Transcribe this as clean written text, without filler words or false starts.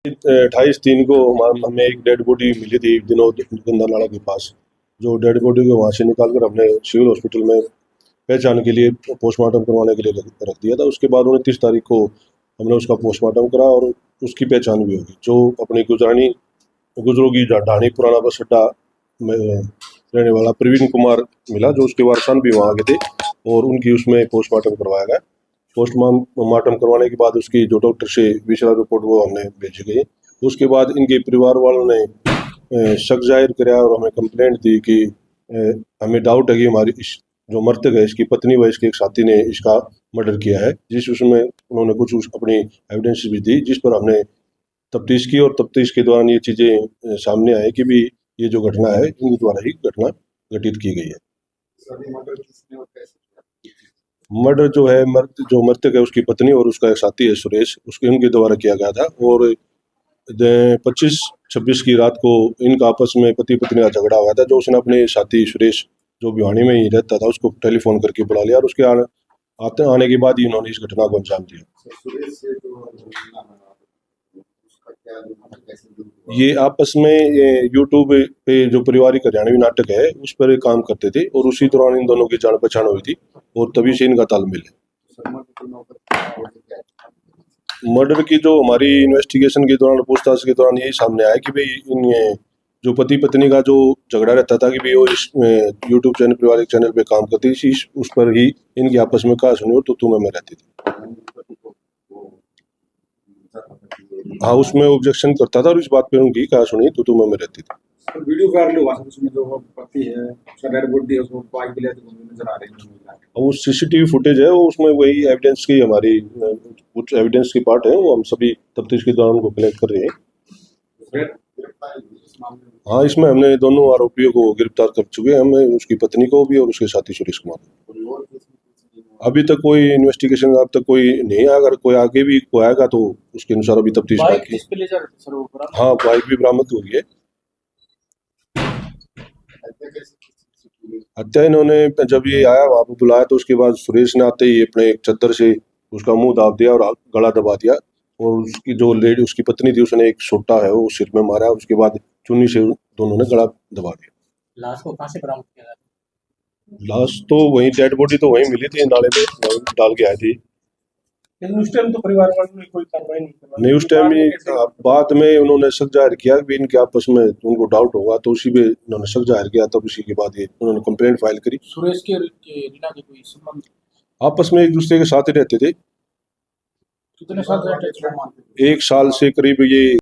28/3 को हमें एक डेड बॉडी मिली थी विनोद गंदा नाला के पास। जो डेड बॉडी को वहाँ से निकाल कर हमने सिविल हॉस्पिटल में पहचान के लिए पोस्टमार्टम करवाने के लिए रख दिया था। उसके बाद 29 तारीख को हमने उसका पोस्टमार्टम करा और उसकी पहचान भी होगी। जो अपनी गुजरों की ढाणी पुराना बस अड्डा में रहने वाला प्रवीण कुमार मिला, जो उसके वारसान भी वहाँ के थे और उनकी उसमें पोस्टमार्टम करवाया गया। पोस्टमार्टम करवाने के बाद उसकी जो डॉक्टर से विशेष रिपोर्ट वो हमने भेजी गई। उसके बाद इनके परिवार वालों ने शक जाहिर किया और हमें कंप्लेंट दी कि हमें डाउट है कि हमारी जो मृतक है इसकी पत्नी व इसके एक साथी ने इसका मर्डर किया है, जिस उसमें उन्होंने कुछ अपनी एविडेंस भी दी, जिस पर हमने तफ्तीश की और तफ्तीश के दौरान ये चीज़ें सामने आए कि भी ये जो घटना है इनके द्वारा ही घटना घटित की गई है। मर्डर जो है जो मृतक है उसकी पत्नी और उसका एक साथी है सुरेश, उसके उनके द्वारा किया गया था। और 25-26 की रात को इनका आपस में पति पत्नी का झगड़ा हुआ था। जो उसने अपने साथी सुरेश जो भिवानी में ही रहता था उसको टेलीफोन करके बुला लिया और उसके आने के बाद ही इन्होंने इस घटना को अंजाम दिया। ये आपस में यूट्यूब पे जो पारिवारिक हरियाणवी नाटक है उस पर काम करते थे और उसी दौरान इन दोनों की जान पहचान हुई थी और तभी से इनका तालमेल है। मर्डर की जो हमारी इन्वेस्टिगेशन के दौरान पूछताछ के दौरान यही सामने आया कि भाई इन जो पति पत्नी का जो झगड़ा रहता था कि भाई वो इस यूट्यूब चैनल पारिवारिक चैनल पे काम करती थी, उस पर ही इनकी आपस में कहा सुनी और तो तुम्हें में रहती थी। हाँ, उसमें ऑब्जेक्शन करता था और इस बात पे उनकी कहा सुनी तो तुम्हें में रहती थी। वीडियो वायरल हुआ था उसमें जो पति है उसका डेड बॉडी है उसको बाइक के लिए तो नजर आ रही है। वो सीसीटीवी फुटेज है, वो उसमें वही एविडेंस की हमारी कुछ एविडेंस की पार्ट है, वो हम सभी तफ्तीश के दौरान उनको कलेक्ट कर रहे हैं। हाँ, इसमें हमने दोनों आरोपियों को गिरफ्तार कर चुके हैं, हमें उसकी पत्नी को भी और उसके साथी सुरेश कुमार को। अभी तक कोई इन्वेस्टिगेशन अब तक कोई नहीं आया, अगर कोई आगे भी कोई आएगा तो उसके अनुसार अभी तफ्तीश बाकी है। हाँ, बाइक भी बरामद हुई है। हत्या इन्होंने जब ये आया वहां पर बुलाया तो उसके बाद सुरेश ने आते ही अपने एक चद्दर से उसका मुंह दाब दिया और गला दबा दिया और उसकी जो लेडी उसकी पत्नी थी उसने एक सोटा है वो सिर में मारा। उसके बाद चुन्नी से दोनों ने गला दबा दिया। लाश को कहाँ से बरामद किया गया? लाश तो वहीं डेड बॉडी तो वहीं मिली थी, नाले में डाल के आई थी। लेकिन उस टाइम तो परिवार वालों ने कोई कार्रवाई नहीं की। नहीं, उस टाइम बाद में उन्होंने शक जाहिर किया कि इनके आपस में उनको डाउट होगा तो उसी पे उन्होंने शक जाहिर किया, तब उसी के बाद ये उन्होंने कंप्लेंट फाइल करी। सुरेश के रीना के कोई संबंध आपस में एक दूसरे के साथ ही रहते थे। कितने साल से? 1 साल से करीब ये